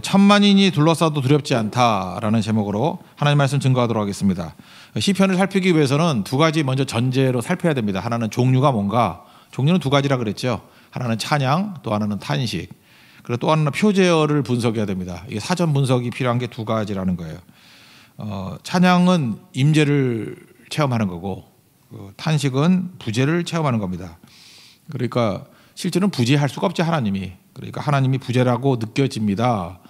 천만인이 둘러싸도 두렵지 않다라는 제목으로 하나님 말씀 증거하도록 하겠습니다. 시편을 살피기 위해서는 두 가지 먼저 전제로 살펴야 됩니다. 하나는 종류가 뭔가, 종류는 두 가지라 그랬죠. 하나는 찬양, 또 하나는 탄식, 그리고 또 하나는 표제어를 분석해야 됩니다. 이게 사전 분석이 필요한 게 두 가지라는 거예요. 찬양은 임재를 체험하는 거고, 탄식은 부재를 체험하는 겁니다. 그러니까 실제는 부재할 수가 없지, 하나님이. 그러니까 하나님이 부재라고 느껴집니다.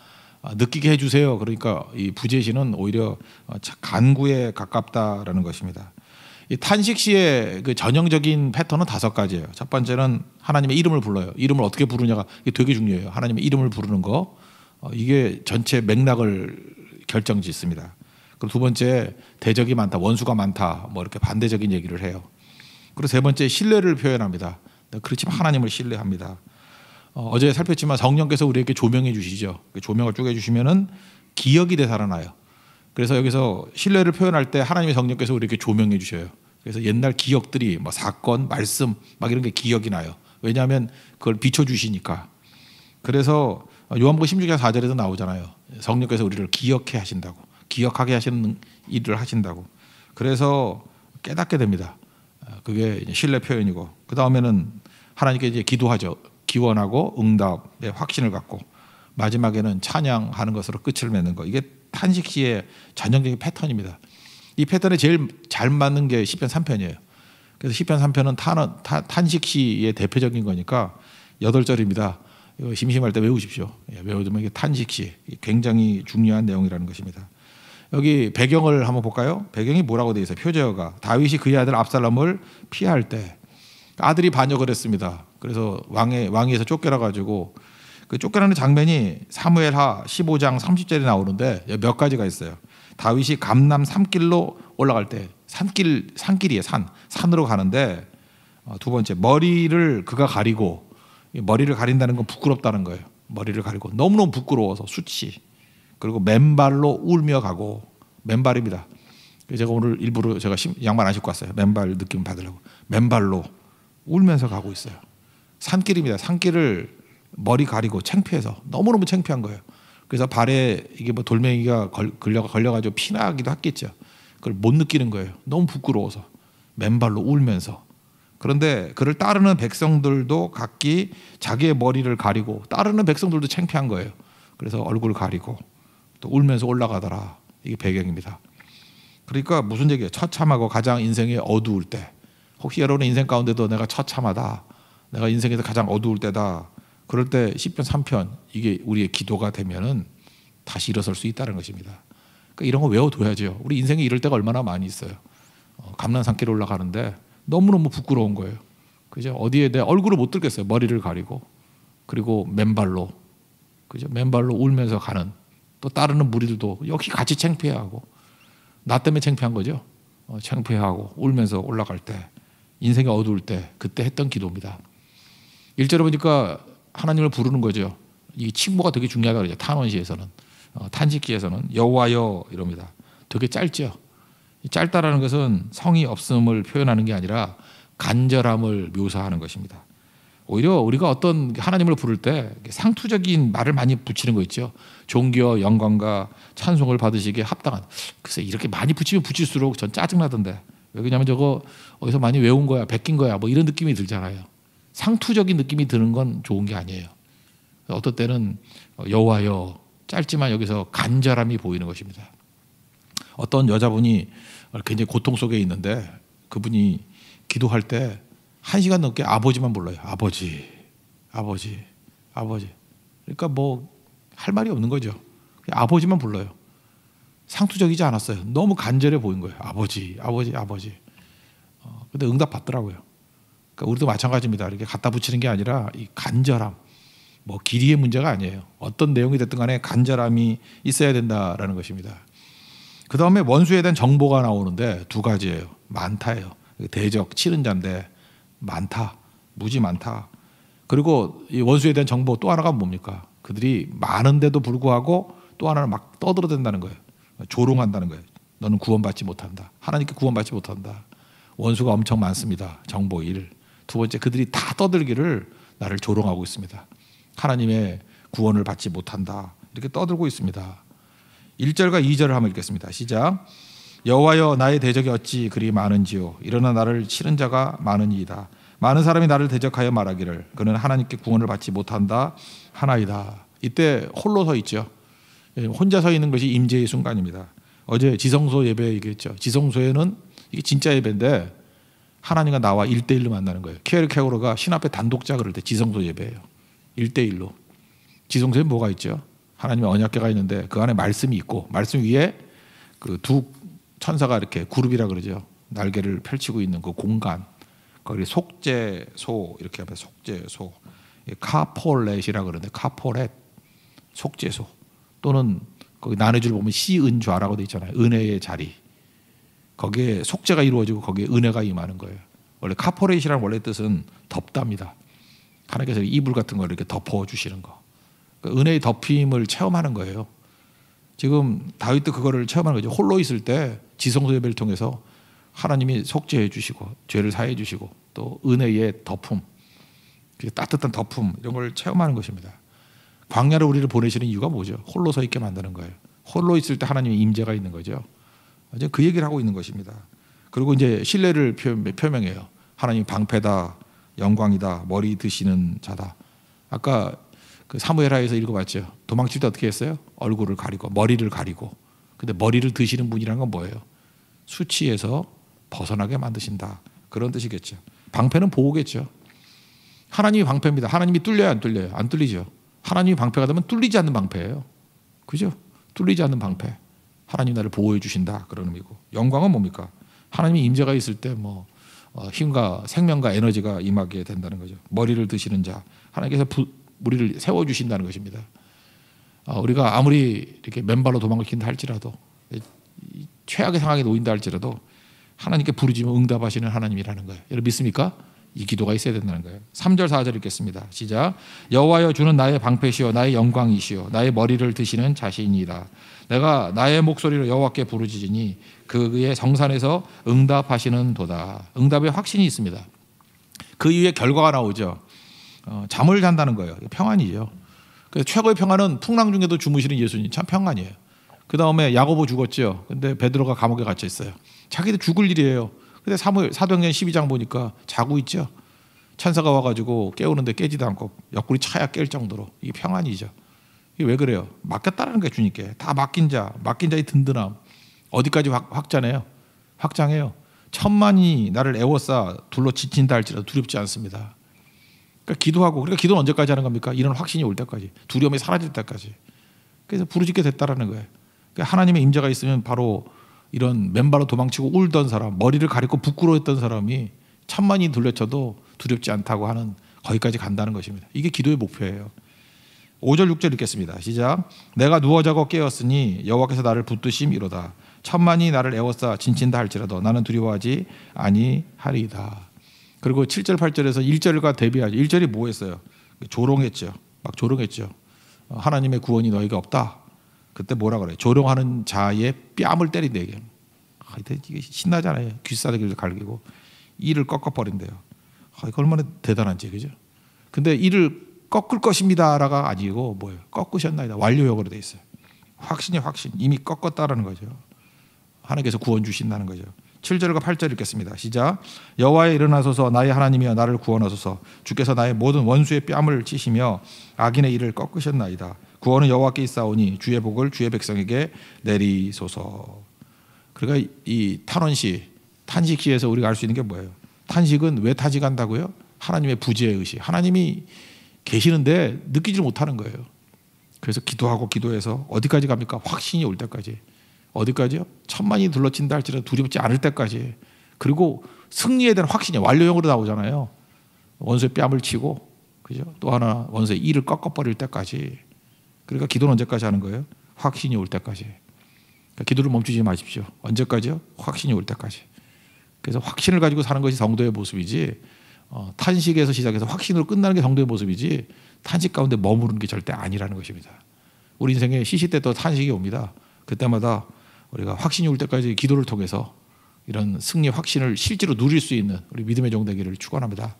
느끼게 해주세요. 그러니까 이 부재시는 오히려 간구에 가깝다라는 것입니다. 이 탄식시의 그 전형적인 패턴은 5가지예요. 첫 번째는 하나님의 이름을 불러요. 이름을 어떻게 부르냐가 이게 되게 중요해요. 하나님의 이름을 부르는 거, 이게 전체 맥락을 결정짓습니다. 그리고 두 번째, 대적이 많다, 원수가 많다, 뭐 이렇게 반대적인 얘기를 해요. 그리고 세 번째, 신뢰를 표현합니다. 그렇지만 하나님을 신뢰합니다. 어제 살폈지만 성령께서 우리에게 조명해 주시죠. 조명을 쪼개 주시면은 기억이 되살아나요. 그래서 여기서 신뢰를 표현할 때 하나님의 성령께서 우리에게 조명해 주셔요. 그래서 옛날 기억들이 뭐 사건, 말씀 막 이런 게 기억이 나요. 왜냐하면 그걸 비춰 주시니까. 그래서 요한복음 16장 4절에도 나오잖아요. 성령께서 우리를 기억해 하신다고, 기억하게 하시는 일을 하신다고. 그래서 깨닫게 됩니다. 그게 이제 신뢰 표현이고, 그 다음에는 하나님께 이제 기도하죠. 기원하고 응답의 확신을 갖고, 마지막에는 찬양하는 것으로 끝을 맺는 거. 이게 탄식시의 전형적인 패턴입니다. 이 패턴에 제일 잘 맞는 게 시편 3편이에요. 그래서 시편 3편은 탄식시의 대표적인 거니까 8절입니다. 이거 심심할 때 외우십시오. 외우면 이게 탄식시, 굉장히 중요한 내용이라는 것입니다. 여기 배경을 한번 볼까요? 배경이 뭐라고 되어 있어요? 표제어가 다윗이 그의 아들 압살롬을 피할 때 아들이 반역을 했습니다. 그래서 왕위에서 쫓겨나 가지고 그 쫓겨나는 장면이 사무엘하 15장 30절에 나오는데 몇 가지가 있어요. 다윗이 감람 산길로 올라갈 때, 산길이에요. 산으로 가는데, 두 번째, 머리를 그가 가리고, 머리를 가린다는 건 부끄럽다는 거예요. 머리를 가리고 너무너무 부끄러워서 수치. 그리고 맨발로 울며 가고, 맨발입니다. 제가 오늘 일부러 제가 양말 안 신고 왔어요. 맨발 느낌 받으려고. 맨발로 울면서 가고 있어요. 산길입니다. 산길을 머리 가리고 창피해서, 너무너무 창피한 거예요. 그래서 발에 이게 뭐 돌멩이가 걸려가지고 피나기도 했겠죠. 그걸 못 느끼는 거예요. 너무 부끄러워서 맨발로 울면서. 그런데 그를 따르는 백성들도 각기 자기의 머리를 가리고, 따르는 백성들도 창피한 거예요. 그래서 얼굴 가리고 또 울면서 올라가더라. 이게 배경입니다. 그러니까 무슨 얘기예요? 처참하고 가장 인생이 어두울 때, 혹시 여러분의 인생 가운데도 내가 처참하다, 내가 인생에서 가장 어두울 때다, 그럴 때 시편 3편 이게 우리의 기도가 되면은 다시 일어설 수 있다는 것입니다. 그러니까 이런 거 외워둬야죠. 우리 인생에 이럴 때가 얼마나 많이 있어요. 감람산길 올라가는데 너무너무 부끄러운 거예요. 그죠? 어디에 내 얼굴을 못 들겠어요. 머리를 가리고, 그리고 맨발로, 그죠? 맨발로 울면서 가는, 또 따르는 무리들도 역시 같이 창피해하고, 나 때문에 창피한 거죠. 창피하고 울면서 올라갈 때, 인생이 어두울 때, 그때 했던 기도입니다. 1절에 보니까 하나님을 부르는 거죠. 이 칭보가 되게 중요하다고 그러죠. 탄원시에서는, 탄식기에서는 여호와여 이럽니다. 되게 짧죠. 짧다라는 것은 성의 없음을 표현하는 게 아니라 간절함을 묘사하는 것입니다. 오히려 우리가 어떤 하나님을 부를 때 상투적인 말을 많이 붙이는 거 있죠. 존귀와 영광과 찬송을 받으시기에 합당한. 글쎄 이렇게 많이 붙이면 붙일수록 전 짜증나던데. 왜냐하면 저거 어디서 많이 외운 거야, 베낀 거야, 뭐 이런 느낌이 들잖아요. 상투적인 느낌이 드는 건 좋은 게 아니에요. 어떤 때는 여호와여, 짧지만 여기서 간절함이 보이는 것입니다. 어떤 여자분이 굉장히 고통 속에 있는데 그분이 기도할 때 1시간 넘게 아버지만 불러요. 아버지, 아버지, 아버지. 그러니까 뭐 할 말이 없는 거죠. 아버지만 불러요. 상투적이지 않았어요. 너무 간절해 보인 거예요. 아버지, 아버지, 아버지. 근데 응답 받더라고요. 그러니까 우리도 마찬가지입니다. 이렇게 갖다 붙이는 게 아니라 이 간절함, 뭐 길이의 문제가 아니에요. 어떤 내용이 됐든 간에 간절함이 있어야 된다라는 것입니다. 그 다음에 원수에 대한 정보가 나오는데 2가지예요. 많다예요. 대적, 치는 자인데 많다, 무지 많다. 그리고 이 원수에 대한 정보 또 하나가 뭡니까? 그들이 많은데도 불구하고 또 하나는 막 떠들어댄다는 거예요. 조롱한다는 거예요. 너는 구원받지 못한다. 하나님께 구원받지 못한다. 원수가 엄청 많습니다. 정보 1. 두 번째, 그들이 다 떠들기를 나를 조롱하고 있습니다. 하나님의 구원을 받지 못한다. 이렇게 떠들고 있습니다. 1절과 2절을 한번 읽겠습니다. 시작. 여호와여 나의 대적이 어찌 그리 많은지요. 일어나 나를 치는 자가 많으니이다. 많은 사람이 나를 대적하여 말하기를 그는 하나님께 구원을 받지 못한다 하나이다. 이때 홀로 서 있죠. 혼자 서 있는 것이 임재의 순간입니다. 어제 지성소 예배 얘기했죠. 지성소에는 이게 진짜 예배인데 하나님과 나와 1대1로 만나는 거예요. 키에르케고르가 신 앞에 단독자 그럴 때 지성소 예배예요. 1대1로. 지성소에 뭐가 있죠? 하나님의 언약궤가 있는데 그 안에 말씀이 있고 말씀 위에 그 두 천사가 이렇게 그룹이라 그러죠. 날개를 펼치고 있는 그 공간. 거기 속죄소 이렇게 하면 속죄소. 카폴렛이라 그러는데 카폴렛 속죄소 또는 거기 나눠줄 보면 시은좌라고 돼 있잖아요. 은혜의 자리. 거기에 속죄가 이루어지고 거기에 은혜가 임하는 거예요. 원래 카포레이시라는 원래 뜻은 덮답니다. 하나님께서 이불 같은 걸 이렇게 덮어주시는 거. 그러니까 은혜의 덮임을 체험하는 거예요. 지금 다윗도 그거를 체험하는 거죠. 홀로 있을 때 지성소 예배를 통해서 하나님이 속죄해 주시고 죄를 사해 주시고 또 은혜의 덮음, 따뜻한 덮음 이런 걸 체험하는 것입니다. 광야로 우리를 보내시는 이유가 뭐죠? 홀로 서 있게 만드는 거예요. 홀로 있을 때 하나님의 임재가 있는 거죠. 이제 그 얘기를 하고 있는 것입니다. 그리고 이제 신뢰를 표명해요. 하나님 방패다, 영광이다, 머리 드시는 자다. 아까 그 사무엘하에서 읽어봤죠. 도망칠 때 어떻게 했어요? 얼굴을 가리고 머리를 가리고. 근데 머리를 드시는 분이란 건 뭐예요? 수치에서 벗어나게 만드신다. 그런 뜻이겠죠. 방패는 보호겠죠. 하나님이 방패입니다. 하나님이 뚫려요, 안 뚫려요? 안 뚫리죠. 하나님이 방패가 되면 뚫리지 않는 방패예요. 그죠? 뚫리지 않는 방패. 하나님 나를 보호해 주신다 그런 의미고. 영광은 뭡니까? 하나님이 임재가 있을 때 뭐 힘과 생명과 에너지가 임하게 된다는 거죠. 머리를 드시는 자 하나님께서 우리를 세워 주신다는 것입니다. 우리가 아무리 이렇게 맨발로 도망친다 할지라도 최악의 상황에 놓인다 할지라도 하나님께 부르짖으면 응답하시는 하나님이라는 거예요. 여러분 믿습니까? 이 기도가 있어야 된다는 거예요. 3절 4절 읽겠습니다. 시작. 여호와여 주는 나의 방패시요 나의 영광이시요 나의 머리를 드시는 자신이라. 내가 나의 목소리로 여호와께 부르짖으니 그의 성산에서 응답하시는 도다. 응답에 확신이 있습니다. 그 이후에 결과가 나오죠. 잠을 잔다는 거예요. 평안이죠. 그래서 최고의 평안은 풍랑 중에도 주무시는 예수님 참 평안이에요. 그 다음에 야고보 죽었죠. 근데 베드로가 감옥에 갇혀 있어요. 자기도 죽을 일이에요. 근데 사도행전 12장 보니까 자고 있죠. 천사가 와가지고 깨우는데 깨지도 않고 옆구리 차야 깰 정도로. 이게 평안이죠. 이게 왜 그래요? 맡겼다는 게 주님께. 다 맡긴 자의 든든함. 어디까지 확장해요? 확장해요. 천만이 나를 애워싸 둘러 지친다 할지라도 두렵지 않습니다. 그러니까 기도하고, 그러니까 기도는 언제까지 하는 겁니까? 이런 확신이 올 때까지, 두려움이 사라질 때까지. 그래서 부르짖게 됐다라는 거예요. 그러니까 하나님의 임재가 있으면 바로 이런 맨발로 도망치고 울던 사람, 머리를 가리고 부끄러워했던 사람이 천만이 둘러쳐도 두렵지 않다고 하는 거기까지 간다는 것입니다. 이게 기도의 목표예요. 5절 6절 읽겠습니다. 시작. 내가 누워 자고 깨었으니 여호와께서 나를 붙드심이로다. 천만이 나를 애워싸 진친다 할지라도 나는 두려워하지 아니하리이다. 그리고 7절 8절에서 1절과 대비하죠. 1절이 뭐였어요? 조롱했죠. 막 조롱했죠. 하나님의 구원이 너희가 없다. 그때 뭐라 그래요? 조롱하는 자의 뺨을 때린다. 이게 신나잖아요. 귀싸대기를 갈기고 이를 꺾어버린대요. 이거 얼마나 대단한지, 그죠? 근데 이를 꺾을 것입니다라가 아니고 뭐예요? 꺾으셨나이다. 완료형으로 돼 있어요. 확신. 이미 꺾었다라는 거죠. 하나님께서 구원 주신다는 거죠. 7절과 8절 읽겠습니다. 시작. 여호와여 일어나소서 나의 하나님이여 나를 구원하소서. 주께서 나의 모든 원수의 뺨을 치시며 악인의 이를 꺾으셨나이다. 구원은 여호와께 있사오니 주의 복을 주의 백성에게 내리소서. 그러니까 이 탄식시에서 우리가 알 수 있는 게 뭐예요? 탄식은 왜 탄식한다고요? 하나님의 부재의 의식. 하나님이 계시는데 느끼지 못하는 거예요. 그래서 기도하고 기도해서 어디까지 갑니까? 확신이 올 때까지. 어디까지요? 천만이 둘러친다 할지라도 두렵지 않을 때까지. 그리고 승리에 대한 확신이 완료형으로 나오잖아요. 원수의 뺨을 치고, 그죠? 또 하나 원수의 이를 꺾어버릴 때까지. 그러니까 기도는 언제까지 하는 거예요? 확신이 올 때까지. 그러니까 기도를 멈추지 마십시오. 언제까지요? 확신이 올 때까지. 그래서 확신을 가지고 사는 것이 성도의 모습이지, 탄식에서 시작해서 확신으로 끝나는 게 성도의 모습이지, 탄식 가운데 머무르는 게 절대 아니라는 것입니다. 우리 인생에 시시때도 탄식이 옵니다. 그때마다 우리가 확신이 올 때까지 기도를 통해서 이런 승리 확신을 실제로 누릴 수 있는 우리 믿음의 종 되기를 축원합니다.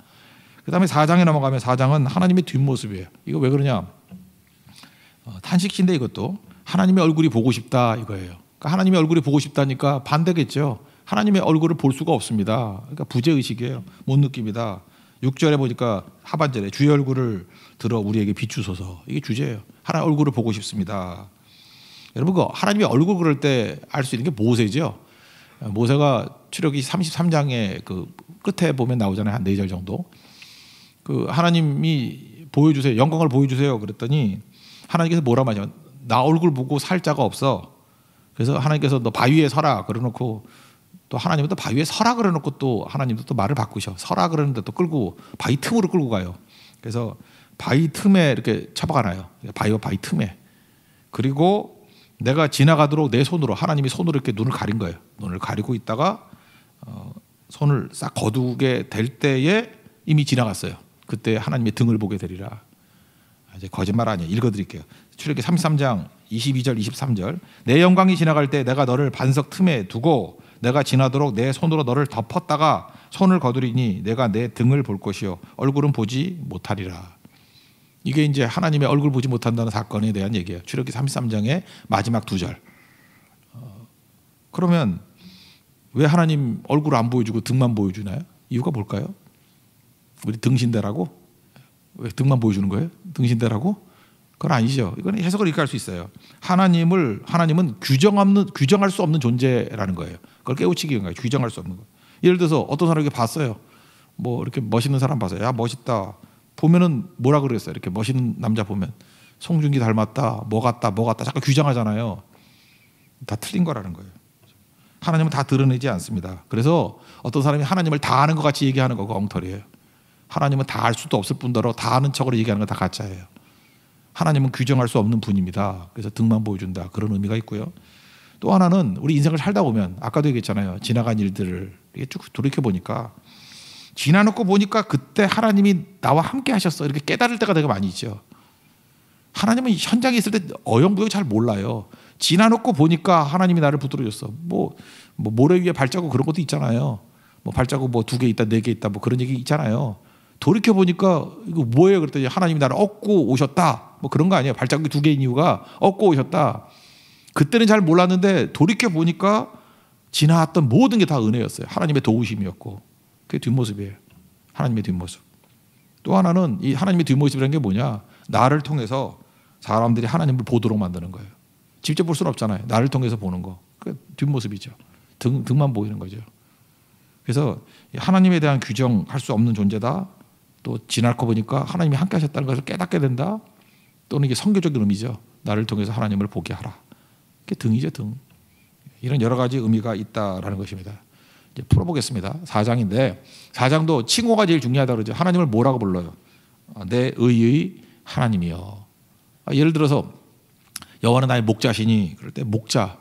그 다음에 4장에 넘어가면 4장은 하나님의 뒷모습이에요. 이거 왜 그러냐? 탄식시인데 이것도 하나님의 얼굴이 보고 싶다 이거예요. 그러니까 하나님의 얼굴이 보고 싶다니까 반대겠죠. 하나님의 얼굴을 볼 수가 없습니다. 그러니까 부재의식이에요. 못 느낍니다. 6절에 보니까 하반절에 주의 얼굴을 들어 우리에게 비추소서. 이게 주제예요. 하나님 얼굴을 보고 싶습니다. 여러분 그 하나님의 얼굴 그럴 때 알 수 있는 게 모세죠. 모세가 출애굽기 33장의 그 끝에 보면 나오잖아요. 한 4절 정도. 그 하나님이 보여주세요. 영광을 보여주세요. 그랬더니 하나님께서 뭐라 하냐면 나 얼굴 보고 살 자가 없어. 그래서 하나님께서 너 바위에 서라 그래놓고 또 하나님은 또 바위에 서라 그래놓고 또 하나님도 또 말을 바꾸셔. 서라 그러는데 또 끌고 바위 틈으로 끌고 가요. 그래서 바위 틈에 이렇게 쳐박아놔요. 바위와 바위 틈에. 그리고 내가 지나가도록 내 손으로 하나님이 손으로 이렇게 눈을 가린 거예요. 눈을 가리고 있다가 손을 싹 거두게 될 때에 이미 지나갔어요. 그때 하나님의 등을 보게 되리라. 이제 거짓말 아니에요. 읽어드릴게요. 출애굽기 33장 22절 23절 내 영광이 지나갈 때 내가 너를 반석 틈에 두고 내가 지나도록 내 손으로 너를 덮었다가 손을 거두리니 내가 내 등을 볼 것이요 얼굴은 보지 못하리라. 이게 이제 하나님의 얼굴 보지 못한다는 사건에 대한 얘기예요. 출애굽기 33장의 마지막 2절. 그러면 왜 하나님 얼굴을 안 보여주고 등만 보여주나요? 이유가 뭘까요? 우리 등신대라고? 왜 등만 보여주는 거예요? 등신대라고? 그건 아니죠. 이건 해석을 이렇게 할 수 있어요. 하나님은 규정할 수 없는 존재라는 거예요. 그걸 깨우치기 위한 거예요. 규정할 수 없는 거. 예를 들어서 어떤 사람이 봤어요. 뭐 이렇게 멋있는 사람 봤어요. 야 멋있다. 보면은 뭐라 그랬어요. 이렇게 멋있는 남자 보면 송중기 닮았다. 뭐 같다. 자꾸 규정하잖아요. 다 틀린 거라는 거예요. 하나님은 다 드러내지 않습니다. 그래서 어떤 사람이 하나님을 다 아는 것 같이 얘기하는 거가 엉터리예요. 하나님은 다 알 수도 없을 뿐더러 다 아는 척으로 얘기하는 건 다 가짜예요. 하나님은 규정할 수 없는 분입니다. 그래서 등만 보여준다. 그런 의미가 있고요. 또 하나는 우리 인생을 살다 보면 아까도 얘기했잖아요. 지나간 일들을 쭉 돌이켜보니까 지나놓고 보니까 그때 하나님이 나와 함께 하셨어. 이렇게 깨달을 때가 되게 많이 있죠. 하나님은 현장에 있을 때 어영부영 잘 몰라요. 지나놓고 보니까 하나님이 나를 붙들어줬어. 뭐 모래 위에 발자국 그런 것도 있잖아요. 뭐 발자국 뭐 2개 있다, 4개 있다, 뭐 그런 얘기 있잖아요. 돌이켜 보니까 이거 뭐예요? 그랬더니 하나님이 나를 얻고 오셨다. 뭐 그런 거 아니에요. 발자국이 2개인 이유가 얻고 오셨다. 그때는 잘 몰랐는데 돌이켜 보니까 지나왔던 모든 게 다 은혜였어요. 하나님의 도우심이었고 그게 뒷모습이에요. 하나님의 뒷모습. 또 하나는 이 하나님의 뒷모습이라는 게 뭐냐? 나를 통해서 사람들이 하나님을 보도록 만드는 거예요. 직접 볼 수는 없잖아요. 나를 통해서 보는 거. 그 뒷모습이죠. 등만 보이는 거죠. 그래서 하나님에 대한 규정할 수 없는 존재다. 또 지나고 보니까 하나님이 함께 하셨다는 것을 깨닫게 된다. 또는 이게 선교적인 의미죠. 나를 통해서 하나님을 보게 하라. 그게 등이죠, 등. 이런 여러 가지 의미가 있다라는 것입니다. 이제 풀어보겠습니다. 4장인데 4장도 칭호가 제일 중요하다고 그러죠. 하나님을 뭐라고 불러요? 내 의의 하나님이요. 예를 들어서 여호와는 나의 목자시니 그럴 때 목자가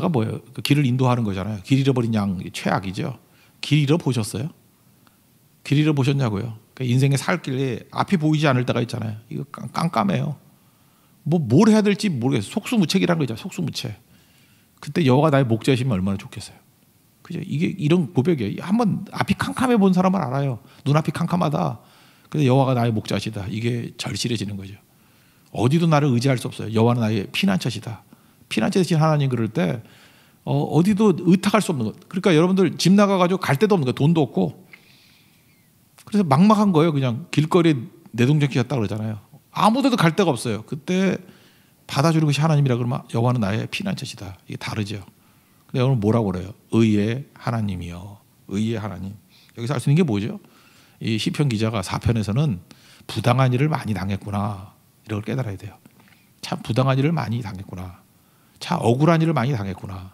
뭐예요? 그 길을 인도하는 거잖아요. 길 잃어버린 양 최악이죠. 길 잃어보셨어요? 길 잃어보셨냐고요? 그러니까 인생의 살 길에 앞이 보이지 않을 때가 있잖아요. 이거 깜깜해요. 뭘 해야 될지 모르겠어요. 속수무책이란 거죠. 속수무책. 그때 여호와가 나의 목자시면 얼마나 좋겠어요. 그죠? 이게 이런 고백이에요. 한번 앞이 캄캄해 본 사람은 알아요. 눈앞이 캄캄하다. 근데 여호와가 나의 목자시다. 이게 절실해지는 거죠. 어디도 나를 의지할 수 없어요. 여호와는 나의 피난처시다. 피난처 되신 하나님 그럴 때 어디도 의탁할 수 없는 것. 그러니까 여러분들 집 나가가지고 갈 데도 없는 거예요. 돈도 없고. 그래서 막막한 거예요. 그냥 길거리에 내동전 끼었다 그러잖아요. 아무데도 갈 데가 없어요. 그때 받아주는 것이 하나님이라 그러면 여호와는 나의 피난처시다. 이게 다르죠. 근데 오늘 뭐라고 그래요? 의의 하나님이요. 의의 하나님. 여기서 알 수 있는 게 뭐죠? 이 시편 기자가 4편에서는 부당한 일을 많이 당했구나. 이걸 깨달아야 돼요. 참 부당한 일을 많이 당했구나. 참 억울한 일을 많이 당했구나.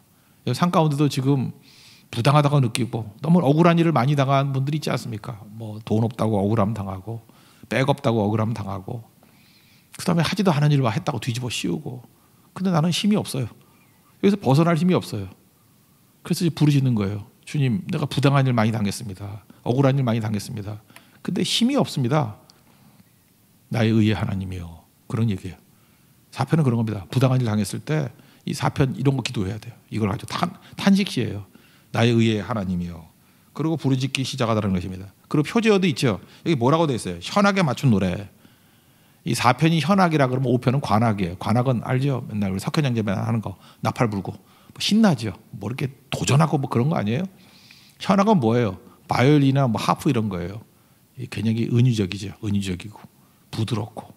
삶 가운데도 지금 부당하다고 느끼고 너무 억울한 일을 많이 당한 분들이 있지 않습니까? 뭐 돈 없다고 억울함 당하고 백 없다고 억울함 당하고 그다음에 하지도 않은 일을 했다고 뒤집어 씌우고 근데 나는 힘이 없어요. 여기서 벗어날 힘이 없어요. 그래서 이제 부르짖는 거예요. 주님, 내가 부당한 일 많이 당했습니다. 억울한 일 많이 당했습니다. 근데 힘이 없습니다. 나의 의의 하나님이요. 그런 얘기예요. 4편은 그런 겁니다. 부당한 일 당했을 때 이 4편 이런 거 기도해야 돼요. 이걸 가지고 탄식시예요. 나의 의의 하나님이요. 그리고 부르짖기 시작하다는 것입니다. 그리고 표제어도 있죠. 여기 뭐라고 돼 있어요? 현악에 맞춘 노래. 이 4편이 현악이라 그러면 5편은 관악이에요. 관악은 알죠? 맨날 우리 석현양제만 하는 거 나팔 불고 뭐 신나죠. 뭐 이렇게 도전하고 뭐 그런 거 아니에요? 현악은 뭐예요? 바이올린이나 뭐 하프 이런 거예요. 굉장히 은유적이죠. 은유적이고 부드럽고.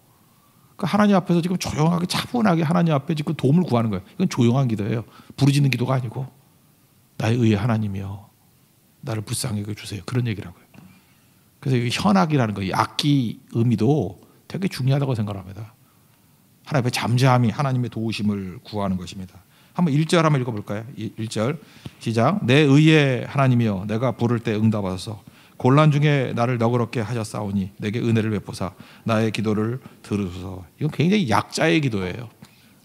그러니까 하나님 앞에서 지금 조용하게 차분하게 하나님 앞에 지금 도움을 구하는 거예요. 이건 조용한 기도예요. 부르짖는 기도가 아니고 나의 의의 하나님이여 나를 불쌍히 여겨주세요. 그런 얘기라고요. 그래서 이 현악이라는 거, 이 악기 의미도 되게 중요하다고 생각합니다. 하나님 앞에 잠잠히 하나님의 도우심을 구하는 것입니다. 한번 1절 한번 읽어볼까요? 1절 시작. 내 의의 하나님이여 내가 부를 때 응답하소서. 곤란 중에 나를 너그럽게 하셨사오니 내게 은혜를 베푸사 나의 기도를 들으소서. 이건 굉장히 약자의 기도예요.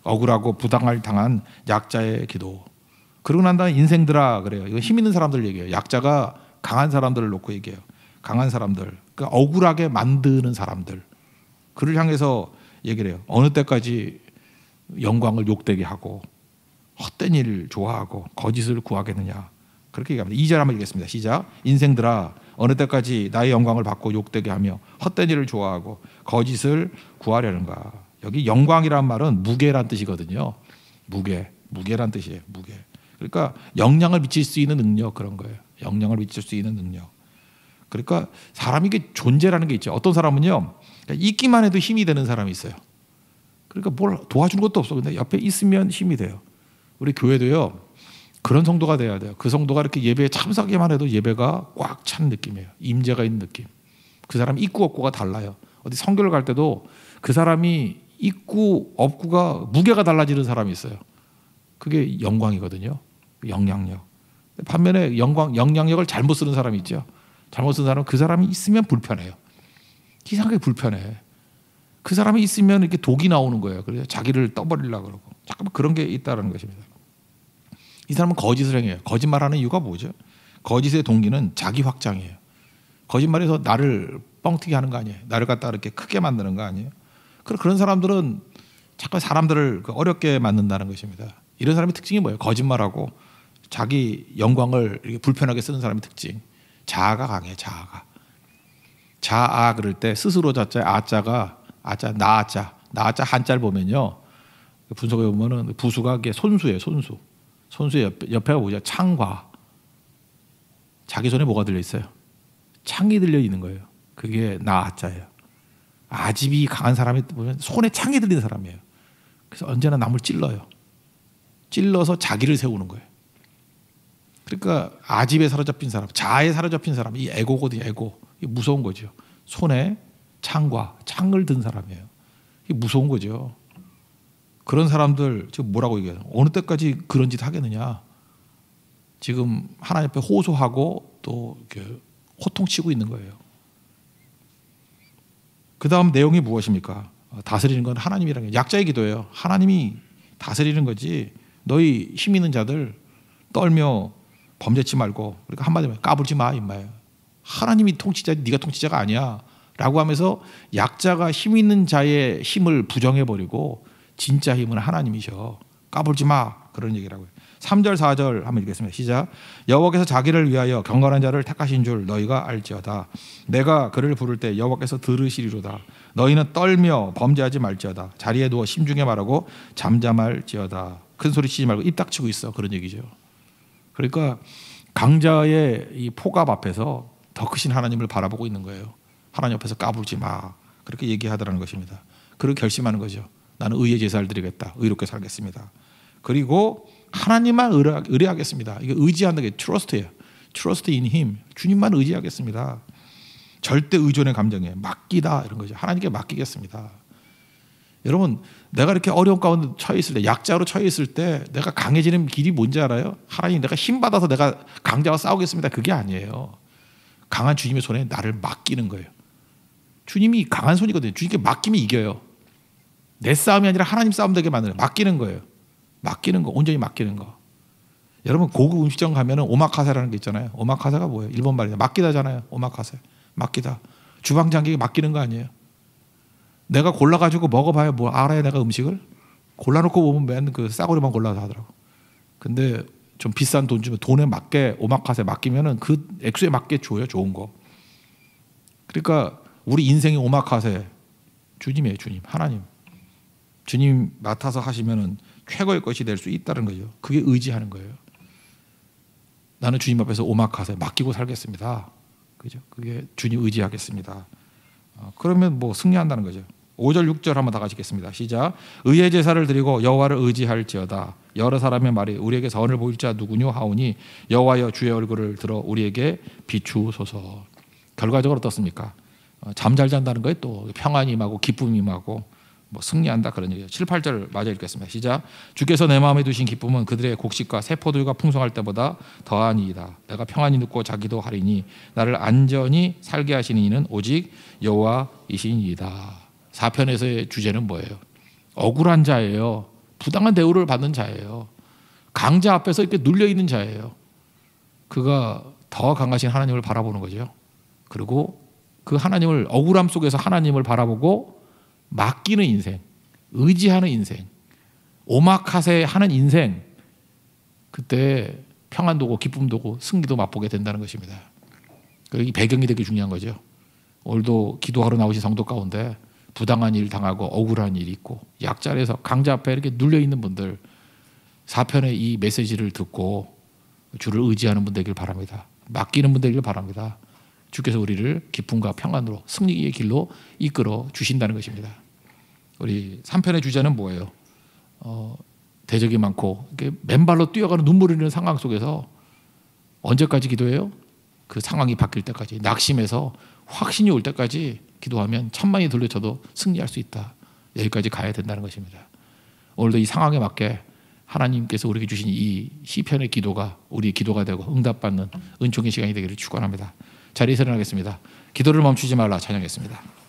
억울하고 부당을 당한 약자의 기도. 그러고 난 다음에 인생들아 그래요. 이건 힘 있는 사람들 얘기해요. 약자가 강한 사람들을 놓고 얘기해요. 강한 사람들, 그러니까 억울하게 만드는 사람들, 그를 향해서 얘기를 해요. 어느 때까지 영광을 욕되게 하고 헛된 일을 좋아하고 거짓을 구하겠느냐. 그렇게 얘기합니다. 2절 한번 읽겠습니다. 시작. 인생들아 어느 때까지 나의 영광을 받고 욕되게 하며 헛된 일을 좋아하고 거짓을 구하려는가. 여기 영광이란 말은 무게란 뜻이거든요. 무게란 뜻이에요. 무게. 그러니까 영향을 미칠 수 있는 능력 그런 거예요. 영향을 미칠 수 있는 능력. 그러니까 사람이 이게 존재라는 게 있죠. 어떤 사람은요, 있기만 해도 힘이 되는 사람이 있어요. 그러니까 뭘 도와주는 것도 없어. 근데 옆에 있으면 힘이 돼요. 우리 교회도요, 그런 성도가 돼야 돼요. 그 성도가 이렇게 예배에 참석하기만 해도 예배가 꽉 찬 느낌이에요. 임재가 있는 느낌. 그 사람 있고 없고가 달라요. 어디 선교를 갈 때도 그 사람이 있고 없고가 무게가 달라지는 사람이 있어요. 그게 영광이거든요. 영향력. 반면에 영향력을 잘못 쓰는 사람이 있죠. 잘못 쓰는 사람은 그 사람이 있으면 불편해요. 이상하게 불편해. 그 사람이 있으면 이렇게 독이 나오는 거예요. 그래서 자기를 떠버리려고 그러고. 잠깐만 그런 게 있다는 것입니다. 이 사람은 거짓을 행해요. 거짓말하는 이유가 뭐죠? 거짓의 동기는 자기 확장이에요. 거짓말에서 나를 뻥튀기 하는 거 아니에요. 나를 갖다 이렇게 크게 만드는 거 아니에요. 그런 사람들은 자꾸 사람들을 어렵게 만든다는 것입니다. 이런 사람의 특징이 뭐예요? 거짓말하고 자기 영광을 이렇게 불편하게 쓰는 사람의 특징. 자아가 강해. 자아 그럴 때 스스로 자자 아자가 아자 나아자 한자를 보면요. 분석해 보면은 부수가 이게 손수예요. 손수의 옆에가 뭐죠? 창과. 자기 손에 뭐가 들려 있어요? 창이 들려 있는 거예요. 그게 나아자예요. 아집이 강한 사람이 보면 손에 창이 들리는 사람이에요. 그래서 언제나 남을 찔러서 자기를 세우는 거예요. 그러니까 아집에 사로잡힌 사람, 자아에 사로잡힌 사람, 이 에고거든요. 에고. 이게 무서운 거죠. 손에 창을 든 사람이에요. 이게 무서운 거죠. 그런 사람들 지금 뭐라고 얘기해요? 어느 때까지 그런 짓 하겠느냐? 지금 하나님 앞에 호소하고 또 이렇게 호통치고 있는 거예요. 그 다음 내용이 무엇입니까? 다스리는 건 하나님이라는 게 약자의 기도예요. 하나님이 다스리는 거지. 너희 힘 있는 자들 떨며 범죄치 말고, 그러니까 한마디로 까불지 마 임마예요. 하나님이 통치자지 네가 통치자가 아니야 라고 하면서 약자가 힘 있는 자의 힘을 부정해버리고 진짜 힘은 하나님이셔. 까불지 마. 그런 얘기라고요. 3절 4절 한번 읽겠습니다. 시작. 여호와께서 자기를 위하여 경건한 자를 택하신 줄 너희가 알지어다. 내가 그를 부를 때 여호와께서 들으시리로다. 너희는 떨며 범죄하지 말지어다. 자리에 누워 심중에 말하고 잠잠할지어다. 큰 소리 치지 말고 입 닥치고 있어. 그런 얘기죠. 그러니까 강자의 이 폭압 앞에서 더 크신 하나님을 바라보고 있는 거예요. 하나님 앞에서 까불지 마. 그렇게 얘기하더라는 것입니다. 그렇게 결심하는 거죠. 나는 의의 제사를 드리겠다. 의롭게 살겠습니다. 그리고 하나님만 의뢰하겠습니다. 이게 의지하는 게 트러스트예요. 트러스트 인 힘. 주님만 의지하겠습니다. 절대 의존의 감정에 맡기다 이런 거죠. 하나님께 맡기겠습니다. 여러분, 내가 이렇게 어려운 가운데 처해 있을 때, 약자로 처해 있을 때 내가 강해지는 길이 뭔지 알아요? 하나님, 내가 힘 받아서 내가 강자와 싸우겠습니다. 그게 아니에요. 강한 주님의 손에 나를 맡기는 거예요. 주님이 강한 손이거든요. 주님께 맡기면 이겨요. 내 싸움이 아니라 하나님 싸움 되게 만드는 맡기는 거예요. 맡기는 거, 온전히 맡기는 거. 여러분 고급 음식점 가면은 오마카세라는 게 있잖아요. 오마카세가 뭐예요? 일본 말이에요. 맡기다잖아요. 오마카세. 맡기다. 주방장에게 맡기는 거 아니에요. 내가 골라가지고 먹어봐야 뭐 알아요. 내가 음식을 골라놓고 보면 맨 그 싸구려만 골라서 하더라고. 근데 좀 비싼 돈 주면 돈에 맞게 오마카세 맡기면은 그 액수에 맞게 줘요. 좋은 거. 그러니까 우리 인생의 오마카세 주님이에요. 주님. 하나님. 주님 맡아서 하시면은 최고의 것이 될 수 있다는 거죠. 그게 의지하는 거예요. 나는 주님 앞에서 오마카세 맡기고 살겠습니다. 그죠? 그게 주님 의지하겠습니다. 그러면 뭐 승리한다는 거죠. 5절 6절 한번 다 같이 읽겠습니다. 시작. 의의 제사를 드리고 여호와를 의지할지어다. 여러 사람의 말이 우리에게 선을 보일 자 누구뇨 하오니 여호와여 주의 얼굴을 들어 우리에게 비추소서. 결과적으로 어떻습니까? 잠 잘 잔다는 거에 또 평안이 임하고 기쁨이 임하고 뭐 승리한다 그런 얘기예요. 7, 8절 마저 읽겠습니다. 시작. 주께서 내 마음에 두신 기쁨은 그들의 곡식과 새 포도주가 풍성할 때보다 더하니이다. 내가 평안히 눕고 자기도 하리니 나를 안전히 살게 하시는 이는 오직 여호와이시니이다. 4편에서의 주제는 뭐예요? 억울한 자예요. 부당한 대우를 받는 자예요. 강자 앞에서 이렇게 눌려 있는 자예요. 그가 더 강하신 하나님을 바라보는 거죠. 그리고 그 하나님을 억울함 속에서 하나님을 바라보고 맡기는 인생, 의지하는 인생, 오마카세 하는 인생, 그때 평안도 오고 기쁨도 오고 승리도 맛보게 된다는 것입니다. 이 배경이 되게 중요한 거죠. 오늘도 기도하러 나오신 성도 가운데 부당한 일 당하고 억울한 일이 있고 약자리에서 강자 앞에 이렇게 눌려있는 분들 4편의 이 메시지를 듣고 주를 의지하는 분 되길 바랍니다. 맡기는 분 되길 바랍니다. 주께서 우리를 기쁨과 평안으로 승리의 길로 이끌어 주신다는 것입니다. 우리 3편의 주제는 뭐예요? 대적이 많고 맨발로 뛰어가는 눈물 흘리는 상황 속에서 언제까지 기도해요? 그 상황이 바뀔 때까지, 낙심해서 확신이 올 때까지 기도하면 천만이 돌려쳐도 승리할 수 있다. 여기까지 가야 된다는 것입니다. 오늘도 이 상황에 맞게 하나님께서 우리에게 주신 이 시편의 기도가 우리의 기도가 되고 응답받는 은총의 시간이 되기를 축원합니다. 자리에서 일어나겠습니다. 기도를 멈추지 말라 찬양했습니다.